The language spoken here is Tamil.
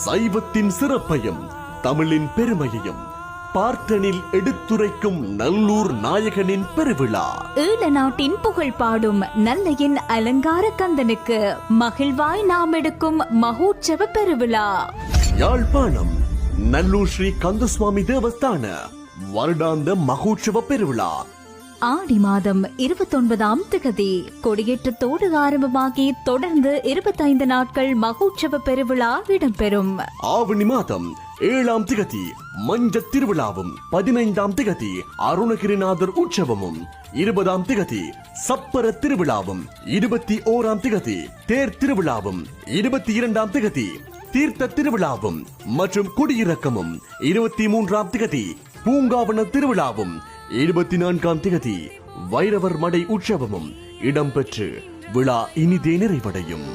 சைவத்தின் சிறப்பையும் தமிழின் பெருமையையும் பார்ட்டனில் எடுத்துரைக்கும் நல்லூர் நாயகனின் பெருவிழா. ஈழ நாட்டின் புகழ் பாடும் நல்லையின் அலங்கார கந்தனுக்கு மகிழ்வாய் நாம் எடுக்கும் மகோற்சவ பெருவிழா. யாழ்ப்பாணம் நல்லூர் ஸ்ரீ கந்தசுவாமி தேவஸ்தான வருடாந்த மகோற்சவ பெருவிழா ஆடி மாதம் 29ஆம் திகதி கொடியேற்றத்தோடு ஆரம்பமாகி தொடர்ந்து 25 நாட்கள் மகோற்சவ பெருவிழா இடம்பெறும். ஆவணி மாதம் 7ஆம் திகதி மஞ்ச திருவிழாவும் 15ஆம் திகதி அருணகிரிநாதர் உற்சவமும் 20ஆம் திகதி சப்பர திருவிழாவும் 21ஆம் திகதி தேர் திருவிழாவும் 22ஆம் திகதி தீர்த்த திருவிழாவும் மற்றும் குடியிறக்கமும் 23ஆம் திகதி பூங்காவன திருவிழாவும் 24ஆம் திகதி வைரவர் மடை உற்சவமும் இடம்பெற்று விழா இனிதே நிறைவடையும்.